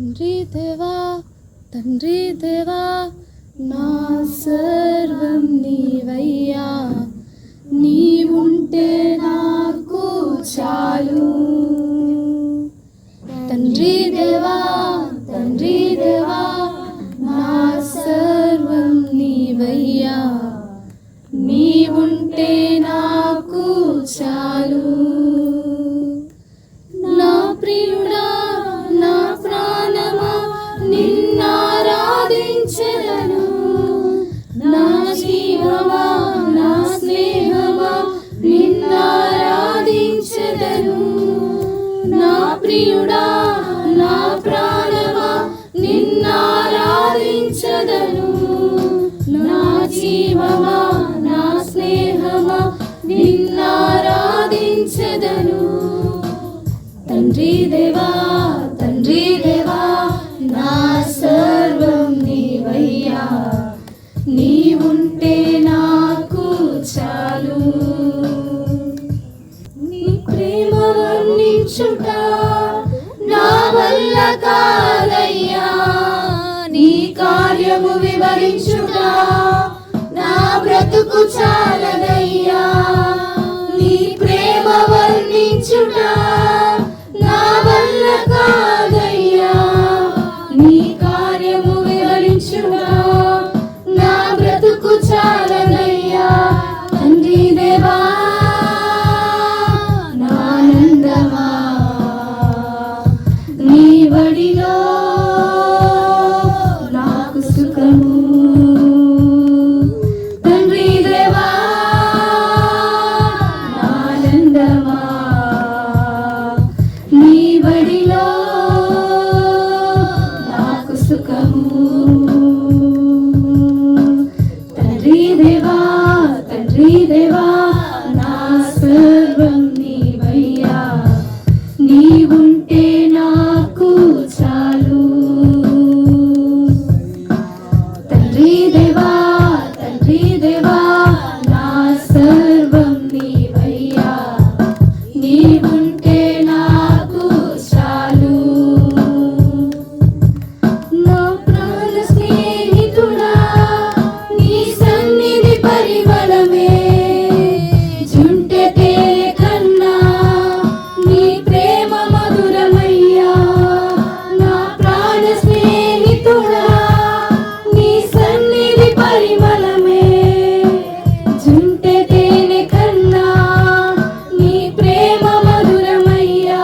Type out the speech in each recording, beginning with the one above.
తండ్రి దేవా తండ్రి దేవా నా సర్వం నీవయ్యా, నీవుంటే నాకు చాలు. తండ్రి దేవా తండ్రి దేవా నా సర్వం నీవయ్యా, నీవుంటే నాకు చాలు. నా ప్రియుడా నా ప్రాణమా నిన్నారాధించెదను, నా జీవమా నా స్నేహమా నిన్నారాధించెదను. నా ప్రియుడా నా ప్రాణమా నిన్నారాధించెదను, నా జీవమా నా స్నేహమా నిన్నారాధించెదను. తండ్రి దేవా తండ్రి దేవా నా సర్వం నీవయ్యా, నీవుంటే నాకు చాలు. నీ ప్రేమ వర్ణించుట నా వల్ల కాదయ్యా, నీ కార్యము వివరించుట నా బ్రతుకు చాలదయ్యా. నీ ప్రేమ వర్ణించుట నా వల్ల కాదయ్యా, నీ కార్యము వివరించుట నా బ్రతుకు చాలదయ్యా. తండ్రి దేవా నా ఆనందమా నీ వడిలో నాకు సుఖము. తండ్రి దేవా నా ఆనందమా నీ వడిలో నాకు సుఖము. తండ్రి దేవా తండ్రి దేవా నా సర్వం నీవయ్యా, నీవుంటే నాకు చాలు. తండ్రి దేవా తండ్రి దేవా నా సర్వం నీవయ్యా, నీవుంటే నాకు చాలు. నా ప్రాణ స్నేహితుడా నీ సన్నిధి పరిమళమే, జుంటె తేనె కన్నా నీ ప్రేమ మధురమయ్యా. నా ప్రాణ స్నేహితుడా నీ సన్నిధి పరిమళమే, జుంటె తేనె కన్నా నీ ప్రేమ మధురమయ్యా.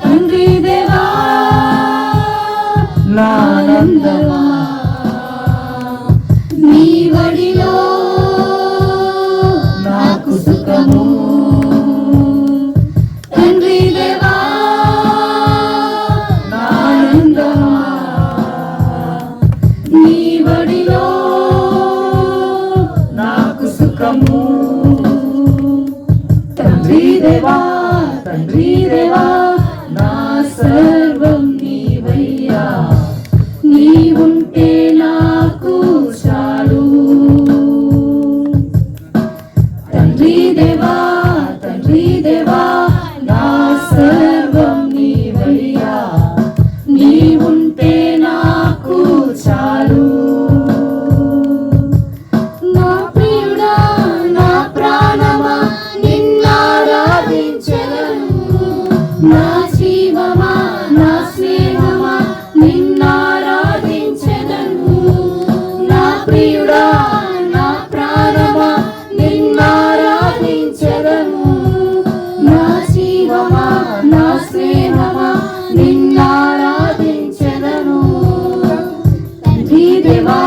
తండ్రి దేవా నా ఆనందమా నీ వడిలో నాకు సుఖము. తండ్రి దేవా నా ఆనందమా నీ వడిలో నాకు సుఖము. తండ్రి దేవా తండ్రి దేవా నా సర్వం నీవయ్యా, నీవుంటే నాకు చాలు. తండ్రి దేవా తండ్రి దేవా నా సర్వం నీవయ్యా, నీవుంటే నాకు చాలు. నా ప్రియుడా నా ప్రాణమా నిన్నారాధించెదను, నా జీవమా నా స్నేహమా నిన్నారాధించెదను. నా ప్రియుడా నా ప్రాణమా నిన్నారాధించెదను, నా జీవమా నా స్నేహమా నిన్నారాధించెదను. తండ్రి దేవా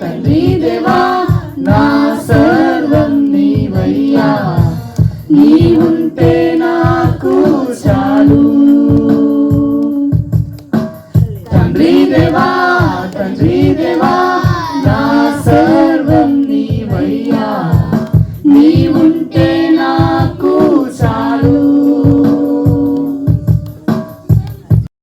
తండ్రి దేవా నా సర్వం నీవయ్యా, నీవుంటే నాకు చాలు. తండ్రి దేవా తండ్రి దేవా